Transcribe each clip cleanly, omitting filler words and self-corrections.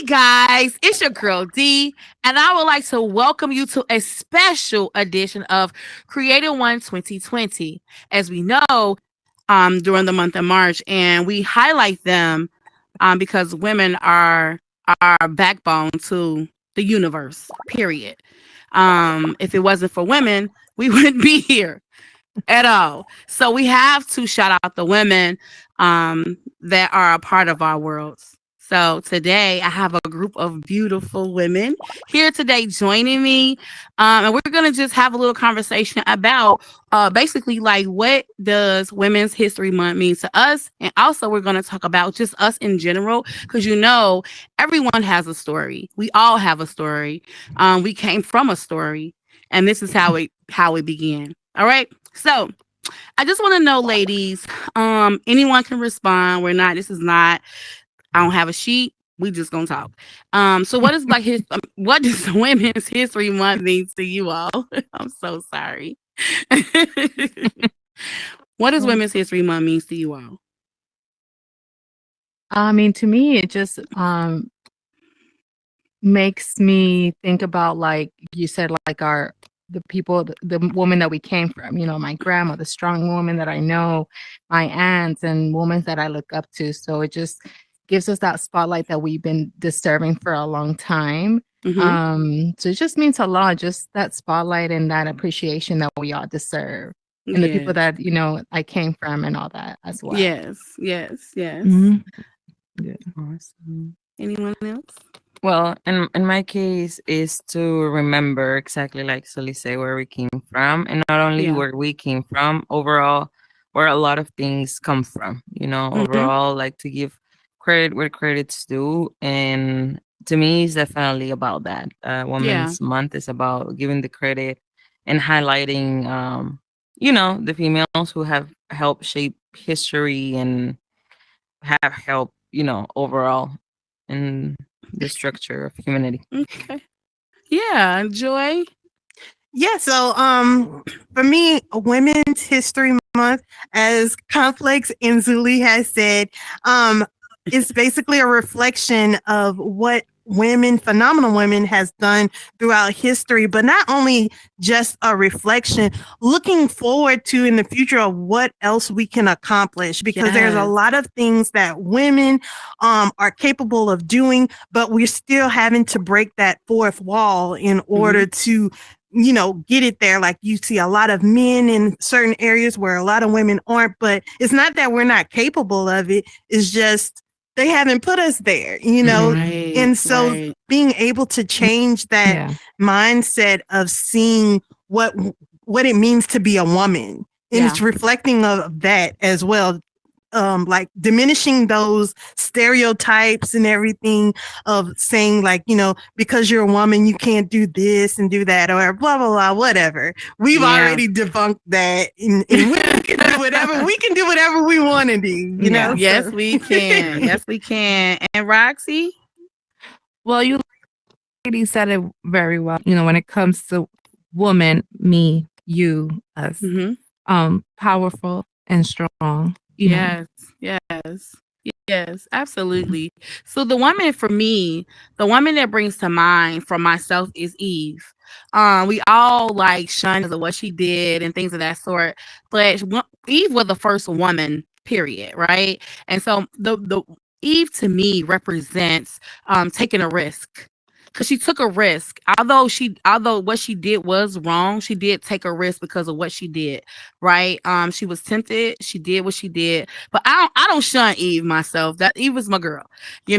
guys, it's your girl D, and I would like to welcome you to a special edition of Creative One 2020. As we know, during the month of March, and we highlight them because women are our backbone to the universe. Period. If it wasn't for women, we wouldn't be here at all. So we have to shout out the women that are a part of our worlds. So today I have a group of beautiful women here today joining me. And we're going to just have a little conversation about basically like what does Women's History Month mean to us? And also we're going to talk about just us in general because everyone has a story. We all have a story. We came from a story and this is how it began. All right. So I just want to know, ladies, anyone can respond. This is not, I don't have a sheet. We just gonna talk. So what is what does Women's History Month mean to you all? I'm so sorry. What does Well, Women's History Month means to you all? I mean, to me, it just makes me think about, like you said, like the people, the woman that we came from. You know, my grandma, the strong woman that I know, my aunts, and women that I look up to. So it just gives us that spotlight that we've been deserving for a long time. So it just means a lot, just that spotlight and that appreciation that we all deserve. And the people Yes. that, I came from and all that as well. Yes. Yes. Yes. Yeah, awesome. Anyone else? Well, in my case, is to remember exactly like Sully said where we came from, and not only Yeah. where we came from, overall, where a lot of things come from. Overall, like to give credit where credit's due, and to me, it's definitely about that. Yeah. Women's Month is about giving the credit and highlighting, the females who have helped shape history and have helped, overall in the structure of humanity. Okay. Yeah. Joy. Yeah, so for me, Women's History Month, as Complex and Zuli has said, is basically a reflection of what phenomenal women, has done throughout history, but not only just a reflection, looking forward to in the future of what else we can accomplish, because there's a Yes. lot of things that women are capable of doing, but we're still having to break that fourth wall in order to get it there. Like you see a lot of men in certain areas where a lot of women aren't, but it's not that we're not capable of it. It's just they haven't put us there, Right. and so Right. being able to change that mindset of seeing what it means to be a woman, and it's reflecting of that as well. Like diminishing those stereotypes and everything of saying like, because you're a woman, you can't do this and do that or blah, blah, blah, whatever. We've already debunked that and we can do whatever we want to do, Yes, So. we can. Yes, we can. And Roxy? Well, you ladies said it very well. When it comes to woman, me, you, us, powerful and strong. Yes, absolutely. So the woman for me, the woman that brings to mind for myself is Eve. We all like shun of what she did and things of that sort, but Eve was the first woman, period, right? And so the Eve to me represents taking a risk. Because she took a risk, although what she did was wrong, she did take a risk because of what she did, right? She was tempted, she did what she did, but I don't shun Eve myself. That Eve was my girl, she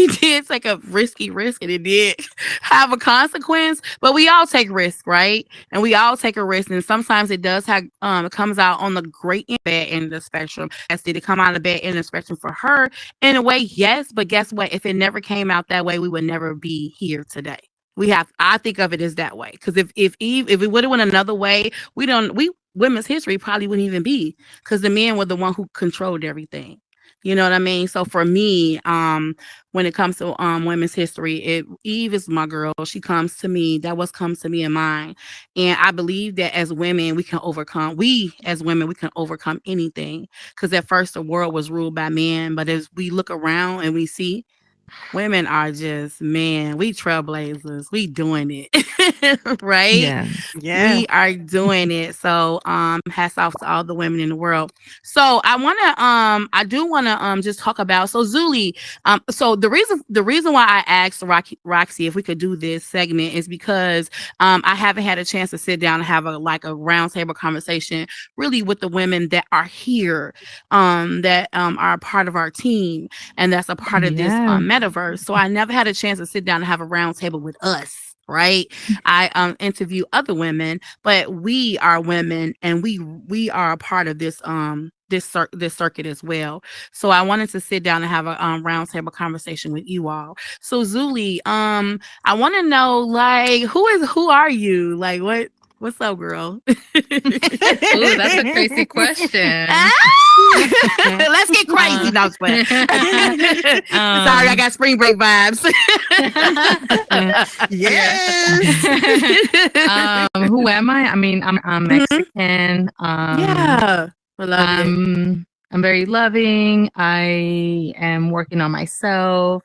did take a risky risk and it did have a consequence. But we all take risk, right? And we all take a risk, and sometimes it does have it comes out on the great and bad end of the spectrum. As did it come out of the bad end of the spectrum for her? In a way, yes, but guess what? If it never came out that way, we would never be here today. I think of it as that way. Because if it would have went another way, we women's history probably wouldn't even be, because the men were the one who controlled everything. You know what I mean? So for me, when it comes to women's history, Eve is my girl. She comes to me. That was comes to me in mind. And I believe that as women, we as women, we can overcome anything. Because at first the world was ruled by men. But as we look around and we see women are just, man, we trailblazers. We doing it. Right? Yeah. Yeah. We are doing it. So hats off to all the women in the world. So I do wanna just talk about, so Zuli, so the reason why I asked Roxy if we could do this segment is because I haven't had a chance to sit down and have a roundtable conversation really with the women that are here, that are a part of our team and that's a part of this metaverse. So I never had a chance to sit down and have a roundtable with us. Right. I interview other women, but we are women and we are a part of this this circuit as well. So I wanted to sit down and have a roundtable conversation with you all. So Zuli, I want to know, like, who are you? Like, what's up, girl? Ooh, that's a crazy question. Let's get crazy. No, sorry, I got spring break vibes. Yes. Who am I? I mean, I'm Mexican. Yeah, I love it. I'm very loving. I am working on myself.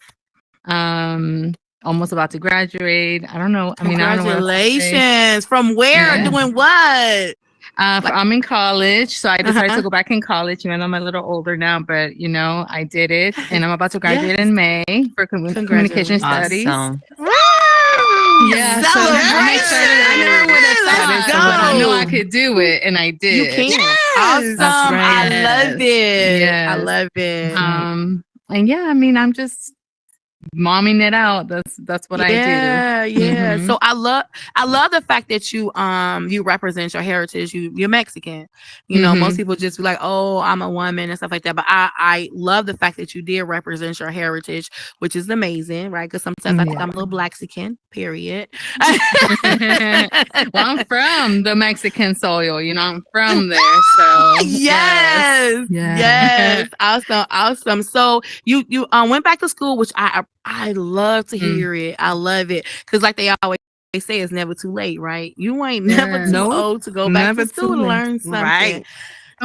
Almost about to graduate. I don't know. I mean, I don't know what else to say. Congratulations. From where? Yeah. Doing what? I'm in college, so I decided to go back in college, even though I'm a little older now, but you know, I did it, and I'm about to graduate in May for communication studies. Awesome. Yeah, so I'm excited. I never would have thought it, but I know I could do it, and I did. You can. Yes. Awesome. That's right. I love it. Yes. I love it. And yeah, I mean, I'm just momming it out. That's what I do. Yeah. Mhm. So I love the fact that you represent your heritage. You're Mexican. You know, most people just be like, oh, I'm a woman and stuff like that. But I love the fact that you did represent your heritage, which is amazing, right? Because sometimes I think I'm a little Blaxican, period. Well, I'm from the Mexican soil, you know, I'm from there. So yes. Awesome. So you went back to school, which I love to hear it. I love it. Because like they always say, it's never too late, right? You ain't never too old to go back to school to learn something. Right.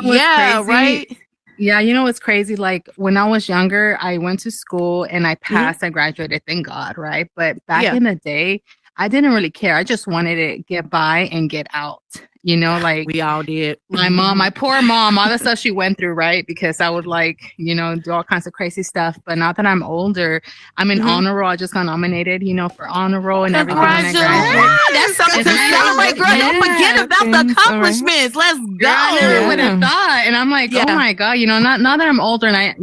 Yeah, right. Yeah, you know what's crazy? Like when I was younger, I went to school and I passed, I graduated, thank God, right? But back in the day, I didn't really care. I just wanted to get by and get out. You know, like we all did. My mom, my poor mom, all the stuff she went through, right? Because I would like, you know, do all kinds of crazy stuff. But now that I'm older, I'm in honor roll. I just got nominated, you know, for honor roll and everything. That's something to celebrate, girl. Don't forget about the accomplishments. Let's go. I never would have thought. And I'm like, oh my God, you know, now that I'm older and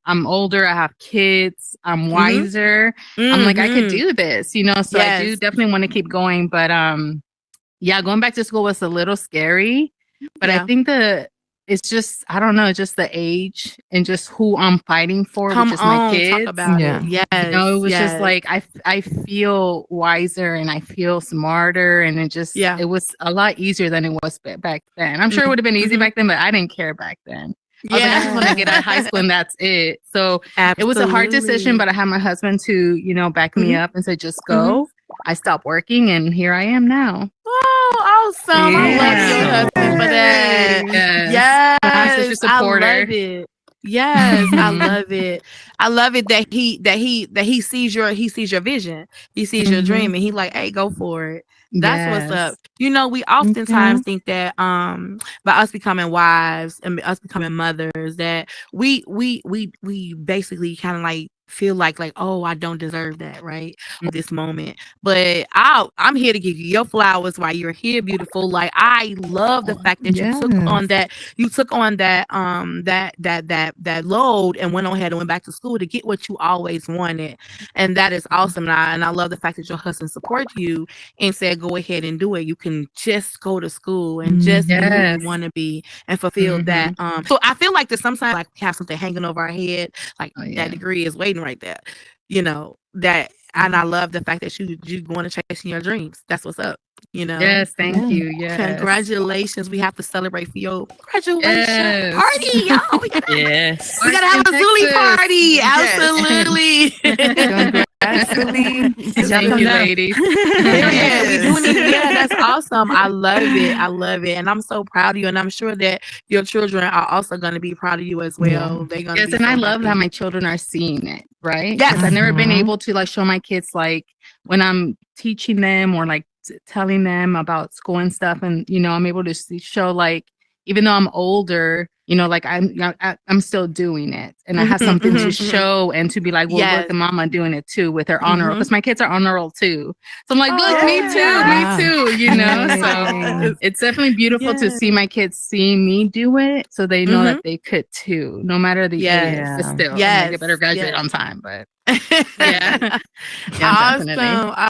I'm older, I have kids, I'm wiser. I'm like, I could do this, you know, so I do definitely want to keep going. But yeah, going back to school was a little scary, but I think it's just, I don't know, just the age and just who I'm fighting for, which is my kids. Talk about it. Yes. You know, it was just like, I feel wiser and I feel smarter, and it was a lot easier than it was back then. I'm sure it would have been easy back then, but I didn't care back then. I was like, I just want to get out of high school and that's it. So it was a hard decision, but I had my husband to, you know, back me up and say, just go. I stopped working and here I am now. Oh, awesome. I love your husband for that. Yes. I'm such a supporter. I love it. Yes, I love it. I love it that he sees your vision. He sees your dream and he like, hey, go for it. That's what's up. You know, we oftentimes think that by us becoming wives and us becoming mothers, that we basically kind of like feel like oh, I don't deserve that, right? This moment. But I'm here to give you your flowers while you're here, beautiful. Like I love the fact that you took on that load and went ahead and went back to school to get what you always wanted. And that is awesome. And I love the fact that your husband supports you and said, go ahead and do it. You can just go to school and just be who you want to be and fulfill that. So I feel like that sometimes like we have something hanging over our head, like that degree is waiting right there. You know, that I love the fact that you going to chasing your dreams. That's what's up. Yes, thank you. Yes. Congratulations. We have to celebrate for your graduation Yes. party, y'all. Yes. We gotta have a Zuli party. Absolutely. Thank you, ladies. Yeah, that's awesome. I love it. I love it. And I'm so proud of you. And I'm sure that your children are also going to be proud of you as well. They're gonna Yes, be and so I love happy. that my children are seeing it, right? Yes. 'Cause I've never been able to like show my kids like when I'm teaching them or like telling them about school and stuff, and I'm able to show like even though I'm older, like I'm still doing it, and I have something to show and to be like, well, Yes. look, and mama doing it too with her honor roll, because my kids are honor roll too. So I'm like, look, me yeah. too, So it's definitely beautiful to see my kids seeing me do it, so they know that they could too, no matter the age. But still, I'm like, I better graduate on time, but. Yeah. Awesome. Definitely.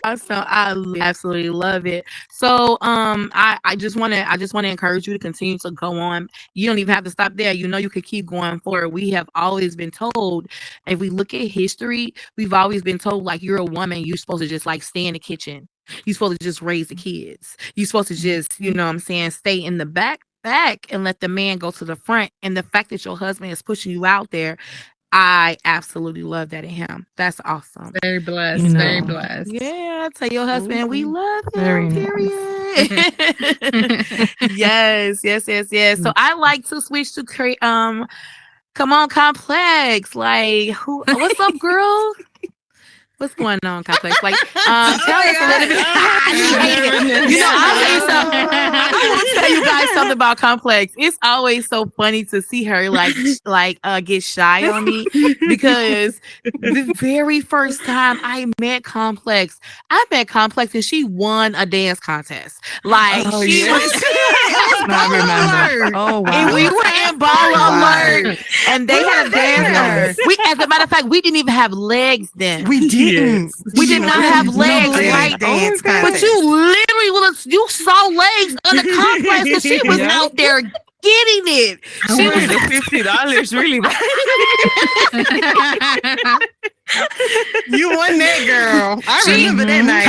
Awesome. I absolutely love it. So I just want to encourage you to continue to go on. You don't even have to stop there. You could keep going forward. We have always been told, if we look at history, we've always been told like you're a woman, you're supposed to just like stay in the kitchen. You're supposed to just raise the kids. You're supposed to just, stay in the back and let the man go to the front. And the fact that your husband is pushing you out there, I absolutely love that in him. That's awesome. Very blessed. Very blessed. Yeah, tell your husband we love him. Very Period. Yes. So I like to switch to create. Come on, Complex. Like, what's up, girl? What's going on, Complex? Like, tell us a little bit. I want to tell you guys something about Complex. It's always so funny to see her get shy on me, because the very first time I met Complex and she won a dance contest. Like, she was. I remember. Oh wow! And we were in Ball Alert, and they had a dance. As a matter of fact, we didn't even have legs then. We didn't. We did not have legs, right? Dance But you literally you saw legs on the complex, because she was out there getting it. She was $50 really bad. You won that, girl. I remember that night.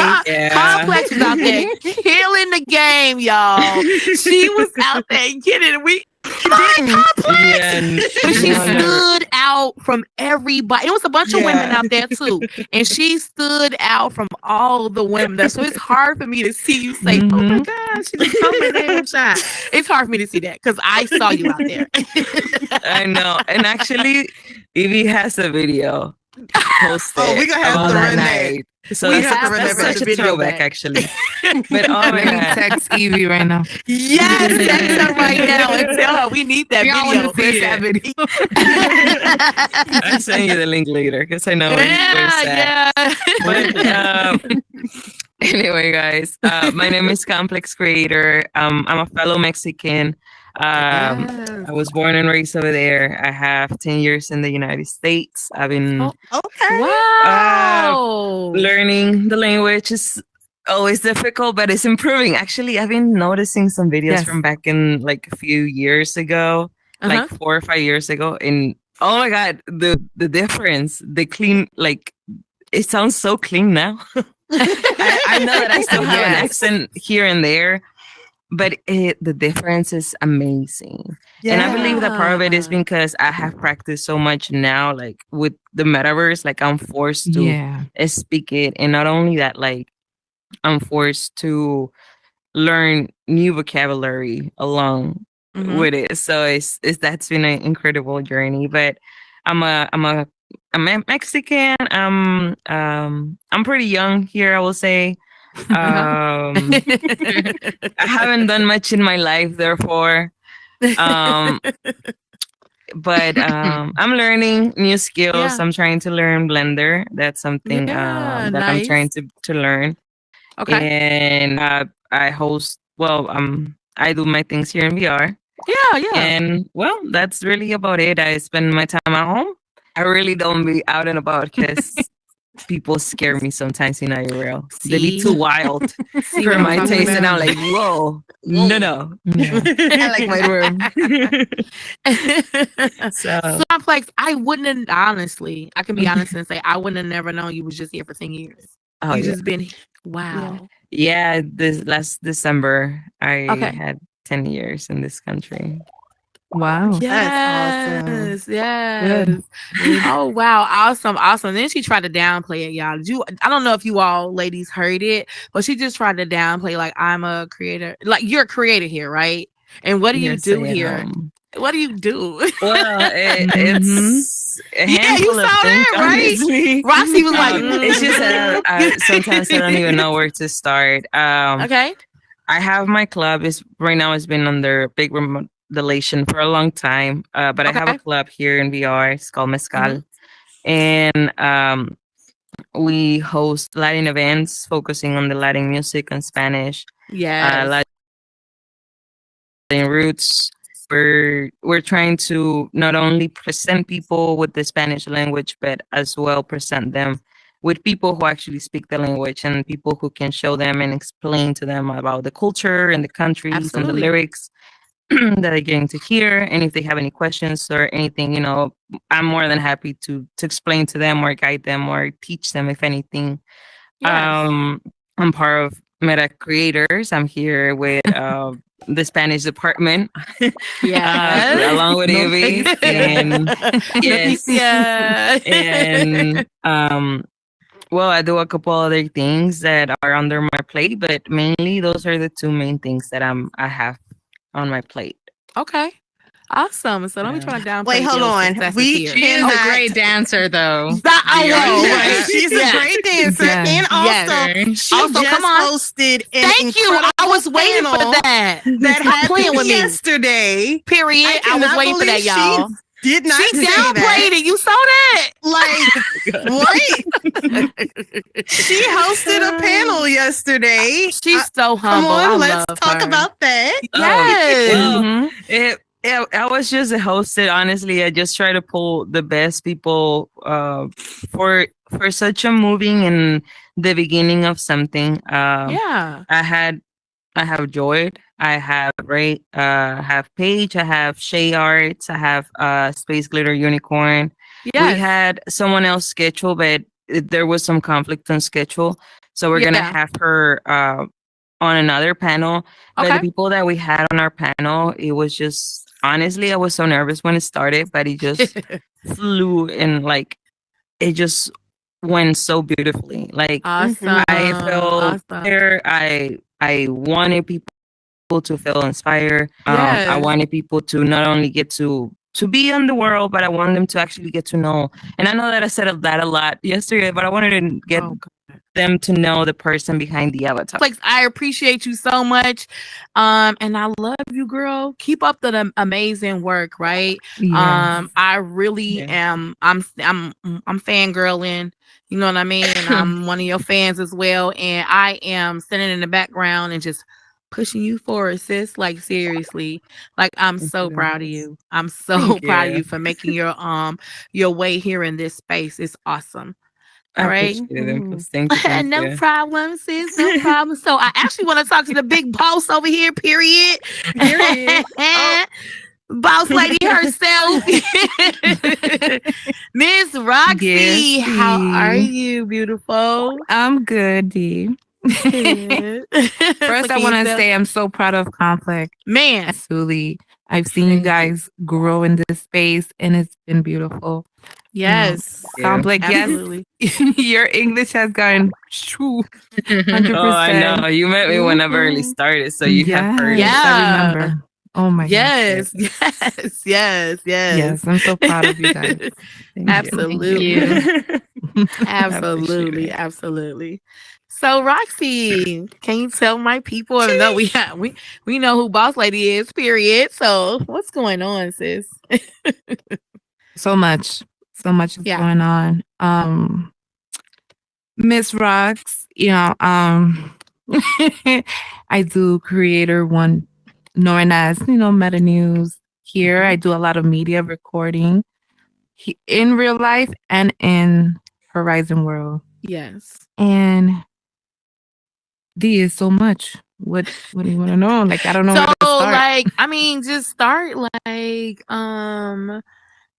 Complex was out there killing the game, y'all. She was out there getting it. We Complex. But she stood out from everybody. It was a bunch of women out there too, and she stood out from all the women. So it's hard for me to see you say, "Oh my God, she just told my damn shot." It's hard for me to see that because I saw you out there. I know, and actually, Evie has a video posted. We gonna have to run that. So We have to run that's that such a throwback, actually. But oh my God, Text Evie right now. Yes, text her right now and tell her we need that video. See that video. I'll send you the link later because I know Yeah. But anyway, guys, my name is Complex Creator. I'm a fellow Mexican. I was born and raised over there. I have 10 years in the United States. I've been Wow. learning the language. Is always difficult, but it's improving. Actually, I've been noticing some videos from back in like a few years ago, like 4 or 5 years ago. And oh my God, the difference, the clean, like it sounds so clean now. I know that I still have an accent here and there, but the difference is amazing. And I believe that part of it is because I have practiced so much now, like with the metaverse, like I'm forced to speak it. And not only that, like I'm forced to learn new vocabulary along with it. So it's that's been an incredible journey. But I'm Mexican. I'm pretty young here, I will say. I haven't done much in my life, therefore. But I'm learning new skills. I'm trying to learn Blender. That's something that I'm trying to learn. Okay. And I host. Well, I do my things here in VR. Yeah. And well, that's really about it. I spend my time at home. I really don't be out and about because people scare me sometimes in IRL. They be See? too wild See for what I'm my talking taste, and about? I'm like, whoa, no. Yeah. I like my room. So So Complex, I wouldn't have, honestly, I can be honest and say I wouldn't have never known you was just here for 10 years. oh You yeah. just been wow. Yeah, this last December I Okay. had 10 years in this country. Wow. Yes, yes. Good. Oh wow, awesome. Then she tried to downplay it, y'all. I don't know if you all ladies heard it, but she just tried to downplay like I'm a creator. Like you're a creator here, right? And what do you Yes, do I here? am. What do you do? Well, it's a Yeah, you handful of saw things, that, right? honestly. Roxy was like, It's just that sometimes I don't even know where to start. okay. I have my club. Right now it's been under big remodelation for a long time. But I have a Okay. club here in VR. It's called Mezcal. Mhm. And we host Latin events focusing on the Latin music and Spanish. Yes. Latin roots. We're trying to not only present people with the Spanish language, but as well present them with people who actually speak the language and people who can show them and explain to them about the culture and the countries and the Absolutely. lyrics that they're getting to hear. And if they have any questions or anything, I'm more than happy to explain to them or guide them or teach them if anything. Yes. I'm part of Meta Creators. I'm here with the Spanish department, Yes. along with No, Ivy, and yes, Yeah. and well, I do a couple other things that are under my plate, but mainly those are the two main things that I have on my plate. Okay. Awesome. So don't be trying to downplay. Wait, hold your on. successes We here. She is cannot. a great dancer, though. I know, Yeah. right? She's Yeah. a great dancer, Yeah. and also Yes. she Also, just come on. hosted an Thank you. I incredible was waiting for panel that. that Stop playing happened with me. yesterday. Period. I was cannot waiting for that, believe y'all. She did not She say downplayed that. it. You saw that? Like what? She hosted a panel yesterday. She's so Come humble. on, I let's love talk her. about that. Yes. Well, Mhm. I was just a host. Honestly, I just try to pull the best people for such a moving and the beginning of something. Yeah. I have Joy. I have Ray. I have Paige. I have Shay Arts. I have Space Glitter Unicorn. Yes. We had someone else schedule, but there was some conflict on schedule, so we're gonna Yeah. have her on another panel. But the Okay. people that we had on our panel, it was just honestly, I was so nervous when it started, but it just flew and like it just went so beautifully. Like Awesome. I felt Awesome. there. I wanted people to feel inspired. Yes. I wanted people to not only get to be in the world, but I wanted them to actually get to know. And I know that I said that a lot yesterday, but I wanted to get Oh, God. them to know the person behind the avatar. Flex, I appreciate you so much. And I love you, girl. Keep up the amazing work, right? Yes. I really Yeah. am I'm fangirling, you know what I mean? And I'm one of your fans as well. And I am sitting in the background and just pushing you forward, sis. Like seriously. Like I'm Thank so you. proud of you. I'm so Thank proud of you. you for making your way here in this space. It's awesome. I All right. appreciate it. Thank you. Thank No you. problem, sis. No problem. So I actually want to talk to the big boss over here, period. Period. Boss lady herself. Miss Roxy, Yes, how Dee. are you, beautiful? I'm good, Dee. First, I want to say I'm so proud of Conflict. man, Absolutely. I've seen you guys grow in this space and it's been beautiful. yes. Conflict, Absolutely. yes. Your English has gone 100%. Oh, I know. You met me when I barely started, so you have heard Yes, it. I remember. Oh my Yes, goodness. yes. Yes, I'm so proud of you guys. Thank you. Absolutely. Thank you. Absolutely, it. absolutely. So Roxy, can you tell my people? I know we know who Boss Lady is. Period. So what's going on, sis? So much is Yeah. going on. Miss Rocks, I do Creator One, known as Meta News. Here I do a lot of media recording in real life and in Horizon World. Yes. And D is so much. What do you want to know? Like, I don't know where to So start. like, I mean, just start like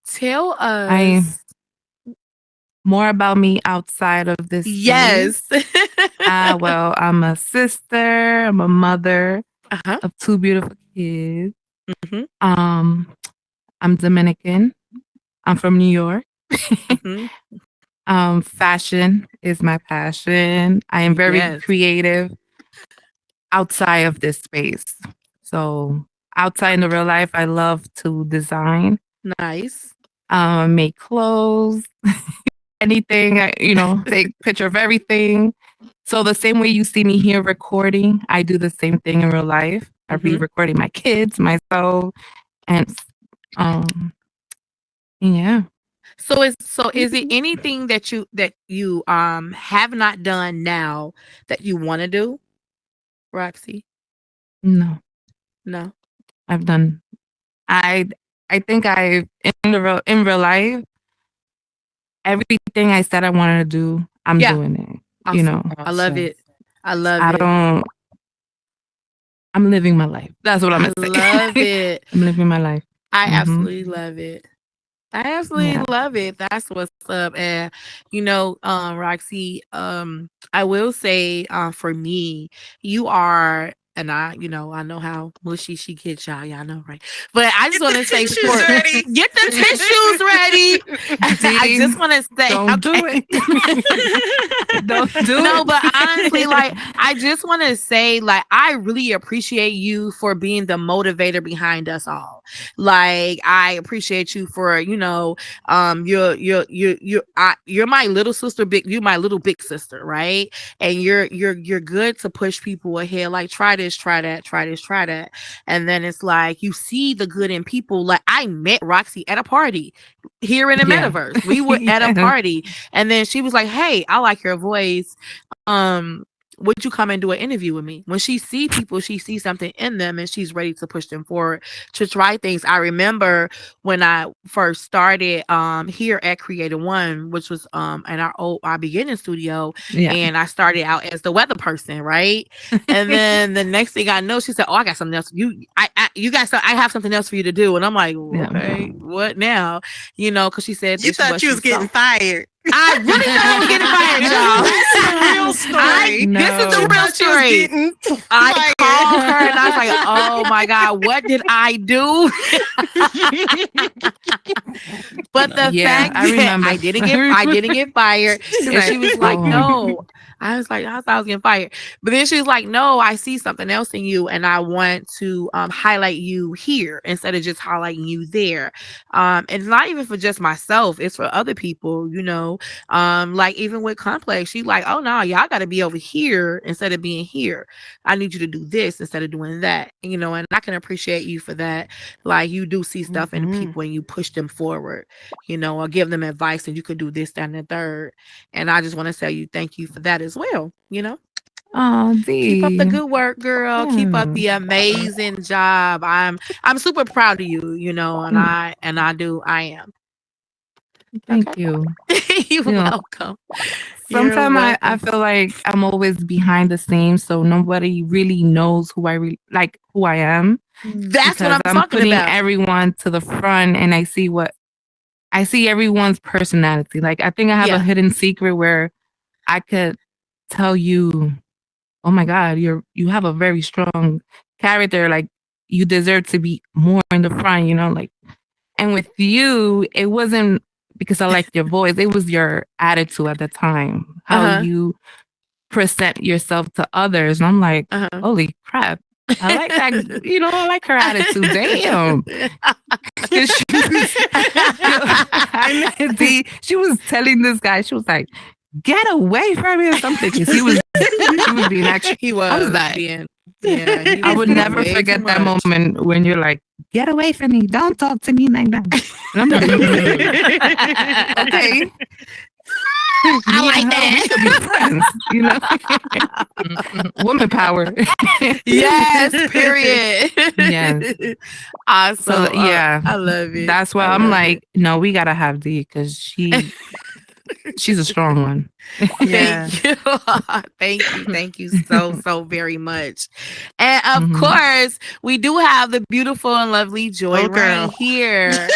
tell I us more about me outside of this space. yes. Well, I'm a sister, I'm a mother Uh-huh. of 2 beautiful kids. Mhm. I'm Dominican. I'm from New York. Mhm. Fashion is my passion. I am very Yes. creative outside of this space. So outside in the real life, I love to design, Nice. make clothes, anything, take picture of everything. So the same way you see me here recording, I do the same thing in real life. I be Mhm. recording my kids, myself, and yeah. So is it anything that you have not done now that you want to do, Roxy? No, No. I've done. I think in real life, everything I said I wanted to do, I'm Yeah. doing it. Awesome. I love Awesome. it. I love I it. don't. I'm living my life. That's what I'm I gonna say. love it. I'm living my life. I Mhm. absolutely love it. I absolutely Yeah. love it. That's what's up. And Roxy, I will say, for me, you are, and I know how mushy she gets, y'all know, right? But I just want to say, Tissues ready. get the tissues ready. I just want to say, Don't do okay. it. Don't do No, it. but honestly, like, I just want to say, like, I really appreciate you for being the motivator behind us all. Like, I appreciate you for, you're my little sister, you're my little big sister, right? And you're good to push people ahead. Like, try this, try that, try this, try that. And then it's like, you see the good in people. Like, I met Roxy at a party here in the Yeah. metaverse. We were at a Yeah. party, and then she was like, "Hey, I like your voice. Would you come and do an interview with me?" When she see people, she sees something in them and she's ready to push them forward to try things. I remember when I first started here at Creative One, which was in our beginning studio, Yeah. and I started out as the weather person, right? And then the next thing I know, she said, "Oh, I got something else. I have something else for you to do." And I'm like, Yeah. "Okay, what now?" Because she said You that thought you was getting fired. I really thought I was getting fired, y'all. That's a real story. This is the No. real Thought you was story. getting I fired. called her and I was like, "Oh my God, what did I do?" But the Yeah, fact I that remember. I didn't get fired, and she was like, "Oh." "No." I was like, I thought I was getting fired. But then she was like, "No, I see something else in you, and I want to highlight you here instead of just highlighting you there." And not even for just myself, it's for other people, like even with Complex, she's like, "Oh no, y'all got to be over here instead of being here. I need you to do this instead of doing that." And I can appreciate you for that. Like, you do see stuff in Mhm. people and you push them forward, or give them advice, and you could do this, that, and the third. And I just want to say you thank you for that as well. Oh, Keep up the D. good work, girl. Keep up the amazing job. I'm super proud of you, and I am. Thank you. You're You know, welcome. You're sometimes I welcome. feel like I'm always behind the scenes, so nobody really knows who who I am. That's what Because I'm I'm talking putting about. everyone to the front, and I see everyone's personality. Like, I think I have a Yeah. hidden secret where I could tell you, "Oh my God, you have a very strong character. Like, you deserve to be more in the front." Like, and with you, it wasn't because I liked your voice. It was your attitude at the time, how Uh-huh. you present yourself to others. And I'm like, Uh-huh. holy crap. I like that. I like her attitude. Damn. 'Cause she was telling this guy, she was like, "Get away from me," or something. Because he was being extra. He was. I was like, being. Yeah. He I was would being never way forget too that much. moment when you're like, "Get away from me. Don't talk to me like that." And I'm like, okay. I like We could be friends, Woman power. Yes, period. Yes. Awesome. So yeah, I love it. that's why I I'm love like, no, we gotta have D because she She's a strong one. Yeah. Thank you so very much. And of Mhm. course, we do have the beautiful and lovely Joy Oh, girl. Rain here.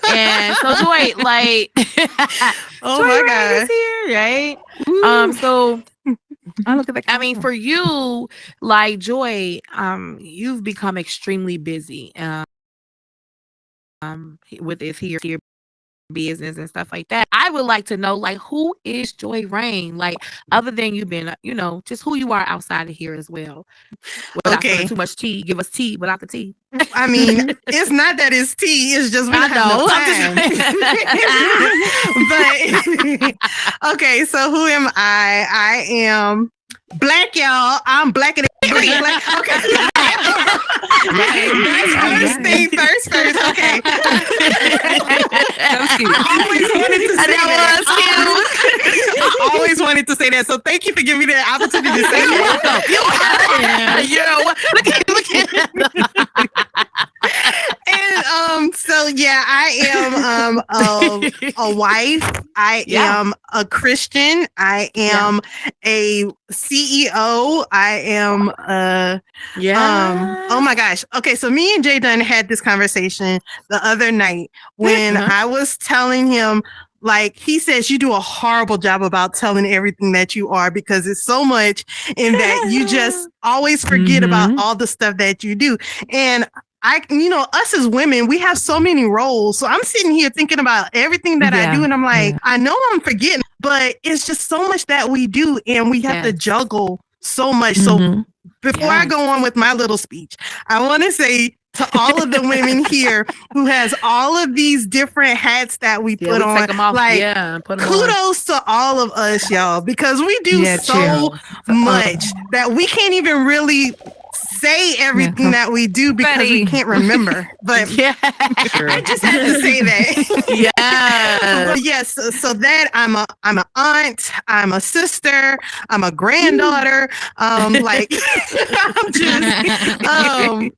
And so Joy, like Oh Joy my Rain God. is here, right? Woo. So I look at the I mean, for you, like Joy, you've become extremely busy with this here business and stuff like that. I would like to know, like, who is Joy Rain? Like, other than you've been, just who you are outside of here as well. Without spilling Okay. too much tea, give us tea without the tea. I mean, it's not that it's tea. It's just we I don't have know. enough time. But okay, so who am I? I am black, y'all. I'm blacker than black. Okay. That's first thing first. Okay. That was cute. I always wanted to say That I always wanted to say that. So thank you for giving me the opportunity to say that. Look at And so yeah, I am a wife. I Yeah. am a Christian. I am a CEO. I am oh my gosh. Okay, so me and Jay Dunn had this conversation the other night when I was telling him, like, he says you do a horrible job about telling everything that you are because it's so much in that you just always forget about all the stuff that you do. And us as women, we have so many roles. So I'm sitting here thinking about everything that I do. And I'm like, I know I'm forgetting, but it's just so much that we do. And we have to juggle so much. So before I go on with my little speech, I want to say to all of the women here who has all of these different hats that we put on, take them off. like, Put them on. kudos to all of us, y'all, because we do so much that we can't even really say everything that we do because we can't remember. But I just had to say that. But yes, so that I'm an aunt, I'm a sister, I'm a granddaughter. Like I'm just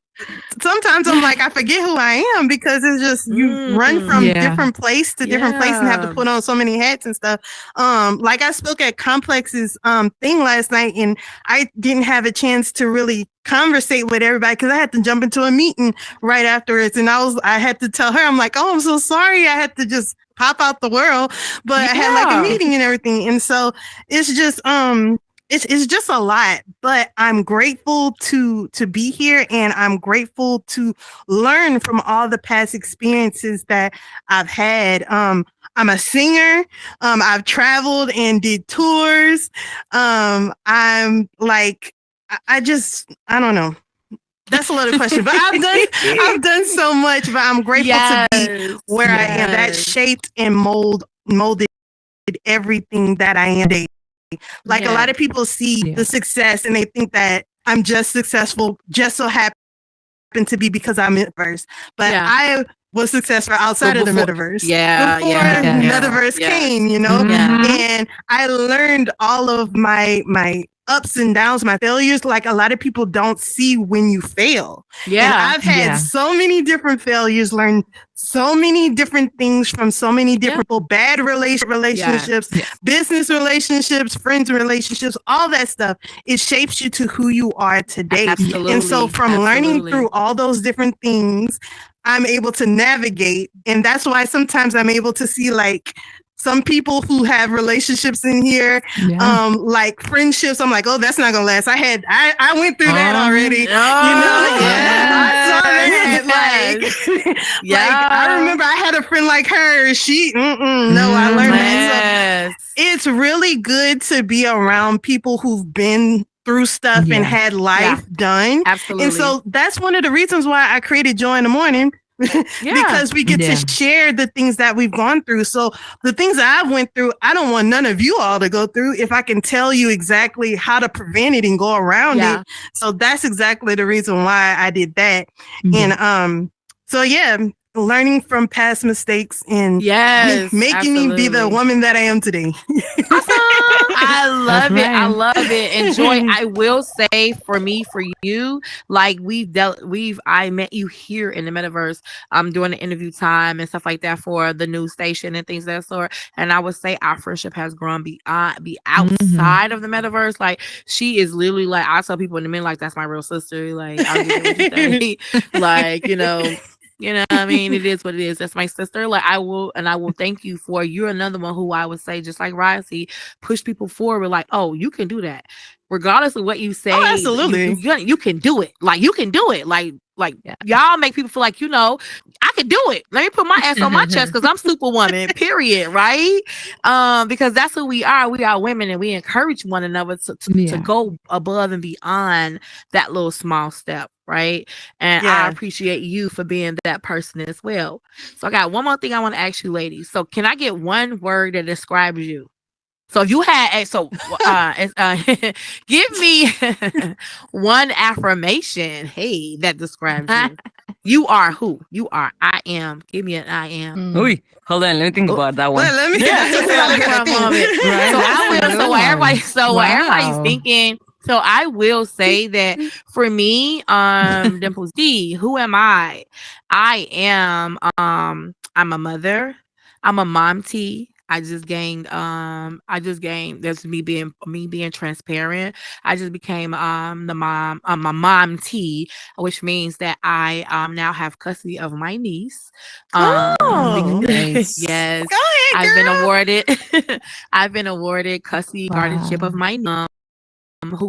sometimes I'm like, I forget who I am because it's just you run from different place to different place and have to put on so many hats and stuff. Like I spoke at Complex's thing last night and I didn't have a chance to really conversate with everybody because I had to jump into a meeting right afterwards, and I had to tell her, I'm like, oh, I'm so sorry, I had to just pop out the world, but I had like a meeting and everything, and so it's just it's just a lot, but I'm grateful to be here, and I'm grateful to learn from all the past experiences that I've had. I'm a singer. I've traveled and did tours. I'm like, I don't know. That's a loaded question, but I've done so much, but I'm grateful to be where I am. That shaped and molded everything that I am today. Like a lot of people see the success and they think that I'm just successful, just so happen to be because I'm in the metaverse. But I was successful outside of the metaverse. Before metaverse came, and I learned all of my ups and downs, my failures. Like a lot of people don't see when you fail. And I've had so many different failures, learned so many different things from so many different people, bad relationships, business relationships, friends relationships, all that stuff. It shapes you to who you are today. Absolutely. And so from learning through all those different things, I'm able to navigate. And that's why sometimes I'm able to see like some people who have relationships in here, like friendships. I'm like, oh, that's not gonna last. I went through that already. I saw that. Like, I remember I had a friend like her. She, I learned that. So it's really good to be around people who've been through stuff and had life done. Absolutely. And so that's one of the reasons why I created Joy in the Morning. Because we get to share the things that we've gone through. So the things that I went through, I don't want none of you all to go through if I can tell you exactly how to prevent it and go around it. So that's exactly the reason why I did that. And so learning from past mistakes and Yes, making me be the absolutely. woman that I am today. I love it. I right. love it. And Joy, I will say for me, for you, like I met you here in the metaverse, during the interview time and stuff like that for the news station and things of that sort. And I would say our friendship has grown be outside of the metaverse. Like she is literally like, I tell people in the minute, like, that's my real sister. Like, I don't give a what you say. Like, what I mean? It is what it is. That's my sister. Like I will thank you for, you're another one who I would say, just like Risey, push people forward. Like, oh, you can do that. Regardless of what you say, Oh, absolutely. you can do it. Like you can do it. Like Yeah. y'all make people feel like, I can do it. Let me put my ass on my chest because I'm Superwoman, period. Right? Because that's who we are. We are women and we encourage one another to go above and beyond that little small step. Right. And I appreciate you for being that person as well. So I got one more thing I want to ask you, ladies. So can I get one word that describes you? So if you had, give me one affirmation, hey, that describes you. You are who? You are. I am. Give me an I am. Ooh, hold on. Let me think about that one. Let me So while everybody's thinking, so I will say that for me, Dimples D, who am I? I am I'm a mother. I'm a mom T. I just gained that's me being transparent. I just became the mom, my mom T, which means that I now have custody of my niece. Nice. Yes. Go ahead, I've been girl. awarded custody guardianship of my niece.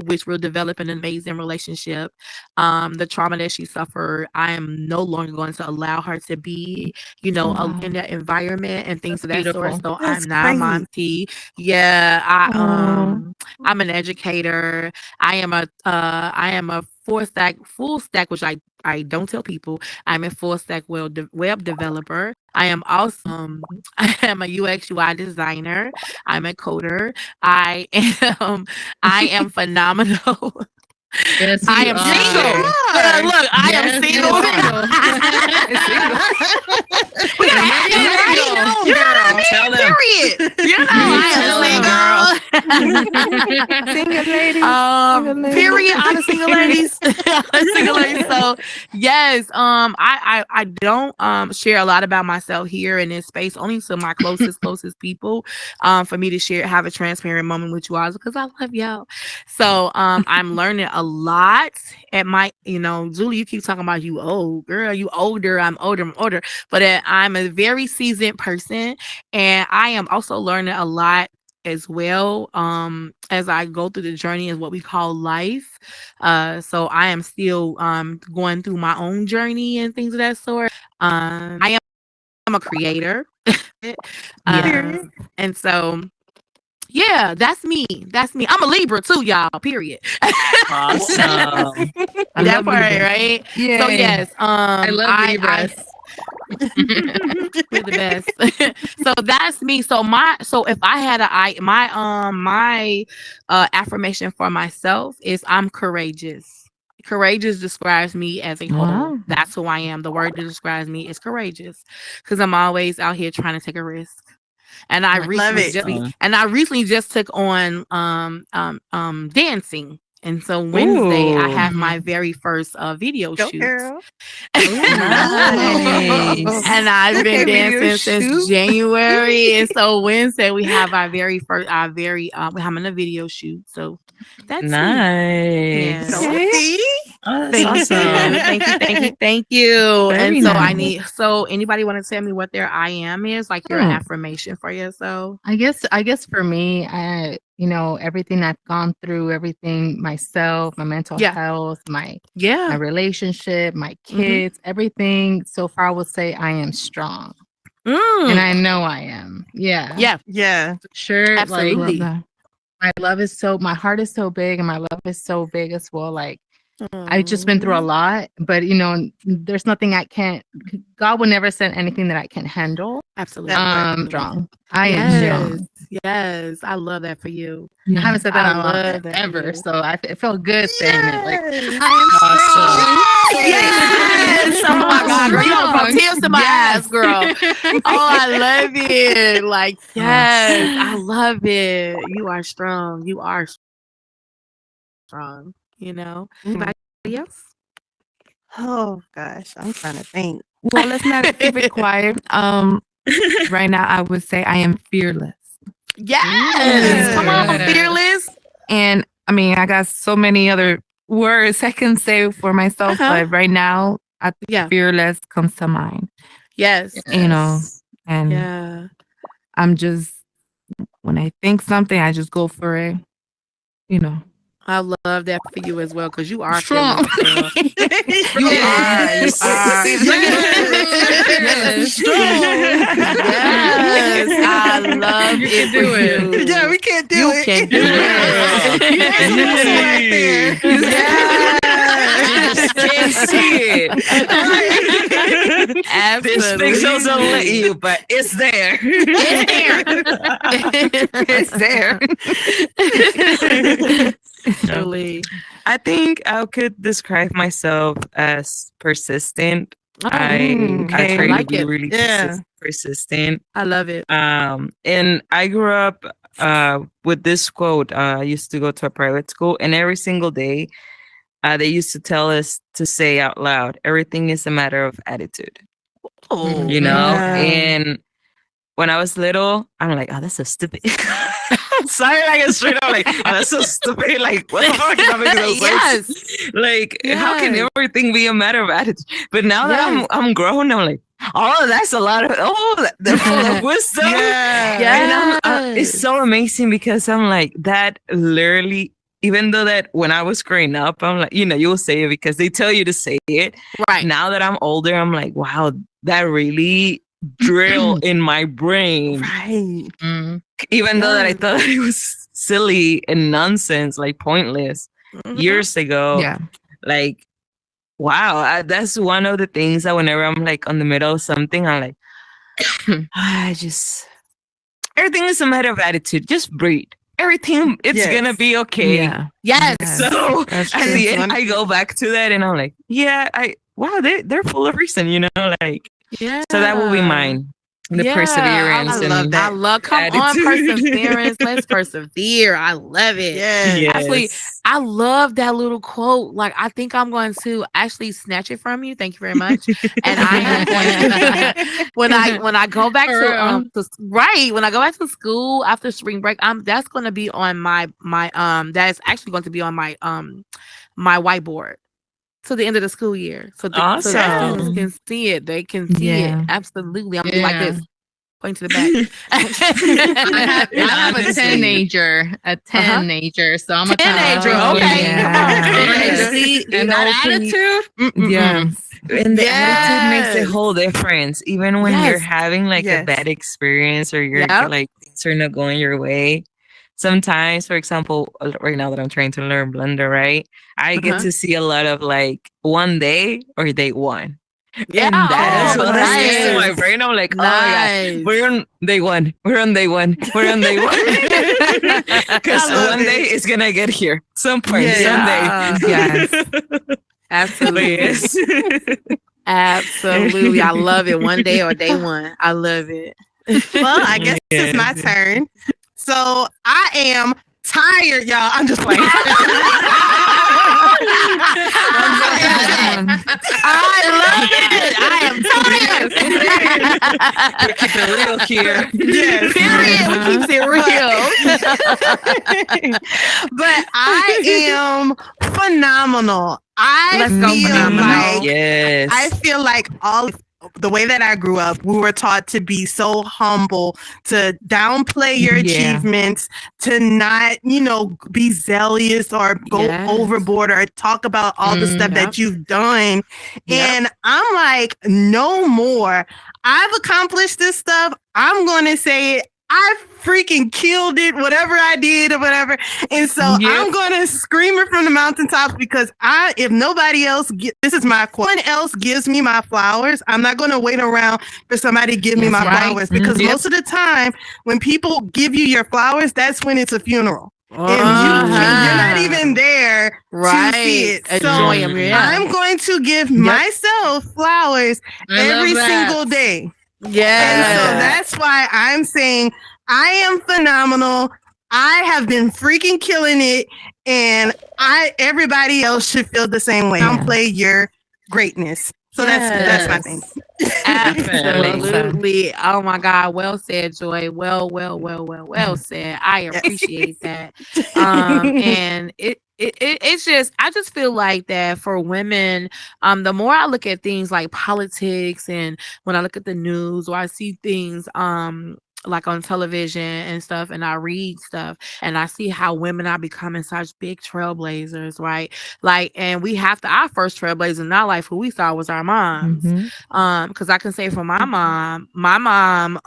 Which will develop an amazing relationship. The trauma that she suffered, I am no longer going to allow her to be, in that environment and things of that sort. So That's I'm now crazy. mom T. Yeah, I'm an educator. I am a full stack, which I don't tell people. I'm a full stack web developer. I am also I am a UX UI designer. I'm a coder. I am phenomenal. Yes, I you am are. single. are. Look, I am Yes, single. We gotta have it, right? You know what I mean? Tell them. Period. I am single. Single ladies. Period. I'm a single ladies. Single ladies. So yes, I don't share a lot about myself here in this space, only to my closest people. For me to have a transparent moment with you all because I love y'all. So I'm learning a lot at my, Julie, you keep talking about you old girl, you older, I'm older, but I'm a very seasoned person and I am also learning a lot as well as I go through the journey of what we call life. So I am still going through my own journey and things of that sort. I'm a creator. And so yeah, that's me. I'm a Libra too, y'all. Period. Awesome. That part, right? Yeah. So yes, I love Libras. We're the best. So that's me. So if I had my affirmation for myself is I'm courageous. Courageous describes me as a whole. Wow. That's who I am. The word that describes me is courageous because I'm always out here trying to take a risk. And I recently just took on dancing. And so Wednesday I have my very first video shoot. Girl. Nice. And I've been dancing since January. And so Wednesday we have our very we're having a video shoot. So that's nice. Yeah. Okay. Oh, that's awesome. Thank you. Very And so nice. anybody want to tell me what their I am is, like your affirmation for yourself? I guess for me, everything I've gone through, everything myself, my mental health, my relationship, my kids, everything so far, I will say I am strong. And I know I am. Yeah. Sure. Absolutely. My heart is so big and my love is so big as well. Like I've just been through a lot, but there's nothing God will never send anything that I can't handle. Absolutely. Strong. I am strong. Yes. I love that for you. I haven't said that I ever. So it felt good saying it. Like I am Awesome. Yes. Oh my God. my girl. You know, from tears to my eyes, girl. Oh, I love it. Like, yes, I love it. You are strong. You are strong. You know. Anybody else? Oh gosh, I'm trying to think. Well, let's not keep it quiet. Right now, I would say I am fearless. Yes. Come on, fearless. And I mean, I got so many other words I can say for myself, but right now, fearless comes to mind. Yes. You know, and I'm just, when I think something, I just go for it. You know. I love that for you as well, because you are strong. You are. Yes. I love You it. can do it. Yeah, we can't do You it. can do it. You just can't see it. Absolutely. This pixels don't let you, but it's there. It's there. It's there. Truly. I think I could describe myself as persistent. I try like to be it. really persistent. I love it. And I grew up with this quote. I used to go to a private school, and every single day they used to tell us to say out loud, everything is a matter of attitude. Oh, you know? And when I was little, I'm like, oh, that's so stupid. Sorry, like it's straight up like, oh, that's so stupid. Like, what the fuck? That makes no sense. Like, how can everything be a matter of attitude? But now that I'm grown, I'm like, oh, that's a lot of they're full of wisdom. And it's so amazing because I'm like, that literally, even though that when I was growing up, I'm like, you know, you will say it because they tell you to say it. Right. Now that I'm older, I'm like, wow, that really drilled in my brain. Right. Even though that I thought it was silly and nonsense, like pointless years ago. Yeah. Like, wow, that's one of the things that whenever I'm like on the middle of something, I'm like, everything is a matter of attitude. Just breathe. Everything, it's gonna be okay. Yeah. Yes. So at the end, I go back to that and I'm like, they're full of reason, you know, like, yeah. So that will be mine. The perseverance. I love that. Come on, perseverance. Let's persevere. I love it. Yes. Actually, I love that little quote. Like, I think I'm going to actually snatch it from you. Thank you very much. And I am going to, when I go back when I go back to school after spring break, that's going to be on my that's actually going to be on my my whiteboard. To the end of the school year. So the students can see it. They can see it. Absolutely. I'm like this. Going to the back. I have a teenager. So I'm a teenager. Okay. And that attitude. Yes. And the attitude makes a whole difference. Even when you're having like a bad experience or you're like things are not going your way. Sometimes, for example, right now that I'm trying to learn Blender, right? I get to see a lot of like one day or day one. Yeah. And that's what that's in my brain. I'm like, oh my God, we're on day one. We're on day one. We're on day one. Because one day it's going to get here. Some point, someday. Yes. Absolutely. Yes. Absolutely. I love it. One day or day one. I love it. Well, I guess it's my turn. So I am tired, y'all. I'm just playing. I love it. I am tired. We keep it real here. Yes. Period. We keep it real. But I am phenomenal. I feel like all the way that I grew up, we were taught to be so humble, to downplay your achievements, to not, be zealous or go overboard or talk about all the stuff that you've done. And I'm like, no more. I've accomplished this stuff. I'm going to say it. I freaking killed it, whatever I did or whatever. And so I'm going to scream it from the mountaintops because if nobody else, this is my quote, no one else gives me my flowers, I'm not going to wait around for somebody to give me my flowers because most of the time when people give you your flowers, that's when it's a funeral. you're not even there to see it. So I'm going to give myself flowers every single day. Yeah. And so that's why I'm saying I am phenomenal. I have been freaking killing it, and everybody else should feel the same way. Downplay your greatness. So that's my thing. Absolutely. Oh my God. Well said, Joy. Well said. I appreciate that. And it's just, I just feel like that for women, the more I look at things like politics, and when I look at the news, or I see things like on television and stuff, and I read stuff, and I see how women are becoming such big trailblazers, right? Like, and we have to, our first trailblazer in our life, who we saw, was our moms. Because I can say for my mom, my mom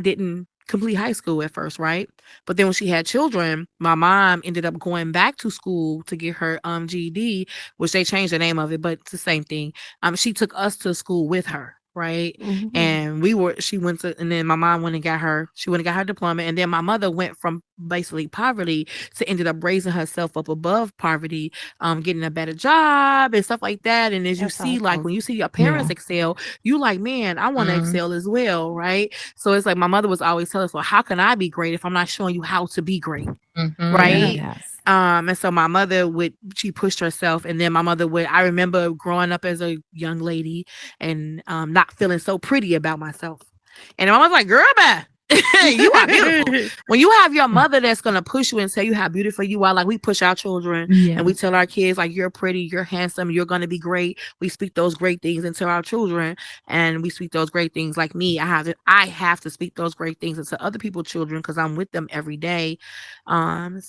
didn't complete high school at first, right? But then when she had children, my mom ended up going back to school to get her GED, which they changed the name of it, but it's the same thing. She took us to school with her, right? And and then my mom went and got her diploma, and then my mother went from basically poverty to ended up raising herself up above poverty, getting a better job and stuff like that. And as you see, like when you see your parents excel, you like, man, I want to excel as well, right? So it's like my mother was always telling us, well, how can I be great if I'm not showing you how to be great? Right? Yes. And so my mother she pushed herself, and then my mother I remember growing up as a young lady and not feeling so pretty about myself. And my mother's like, girl, bye. You are beautiful. When you have your mother that's gonna push you and tell you how beautiful you are, like we push our children and we tell our kids, like, you're pretty, you're handsome, you're gonna be great. We speak those great things into our children, and we speak those great things. Like me, I have to speak those great things into other people's children because I'm with them every day. And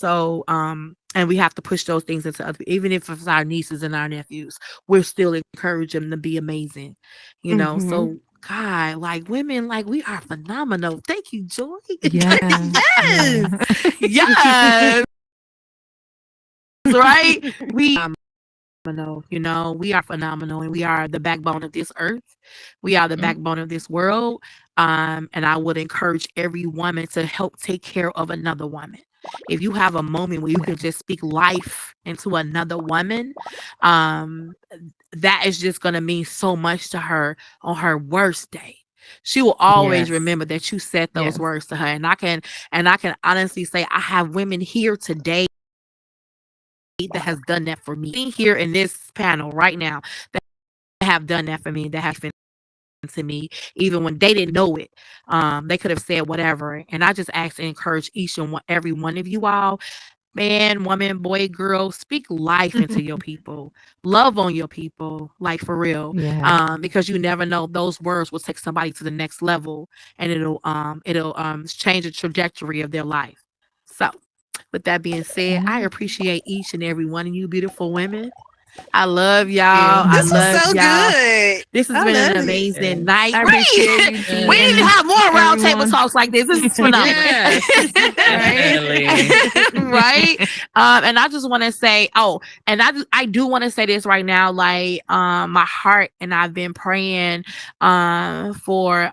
we have to push those things into other, even if it's our nieces and our nephews, we're still encourage them to be amazing, you know. So God, like women, like we are phenomenal. Thank you, Joy. Yes. Right? We are phenomenal, you know, we are phenomenal, and we are the backbone of this earth. We are the backbone of this world. And I would encourage every woman to help take care of another woman. If you have a moment where you can just speak life into another woman, that is just going to mean so much to her on her worst day. She will always remember that you said those words to her. And I can honestly say I have women here today that has done that for me, here in this panel right now, that have done that for me, that have been to me even when they didn't know it. They could have said whatever, and I just ask and encourage each and every one of you all, man, woman, boy, girl, speak life into your people, love on your people, like for real. Because you never know, those words will take somebody to the next level, and it'll change the trajectory of their life. So with that being said, I appreciate each and every one of you beautiful women. I love y'all. This was so good. This has been an amazing night. We need to have more round table talks like this. This is phenomenal. Right? And I just want to say, and I do want to say this right now, like my heart, and I've been praying for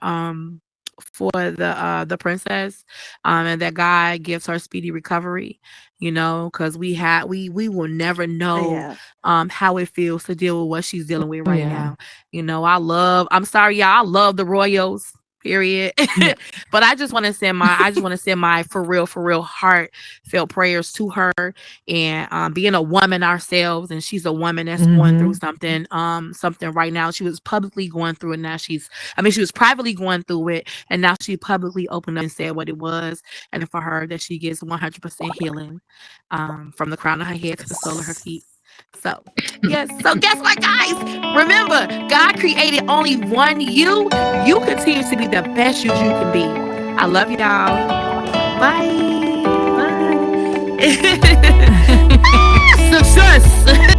the princess, and that God gives her speedy recovery, you know, because we will never know how it feels to deal with what she's dealing with right now. You know, I'm sorry, y'all, I love the Royals, period. But I just want to send my for real heartfelt prayers to her, and being a woman ourselves, and she's a woman that's going through something right now. She was publicly going through it. Now she was privately going through it, and now she publicly opened up and said what it was, and for her that she gets 100% healing from the crown of her head to the sole of her feet. So yes, so guess what, guys? Remember, God created only one you. You continue to be the best you can be. I love y'all. Bye. Success.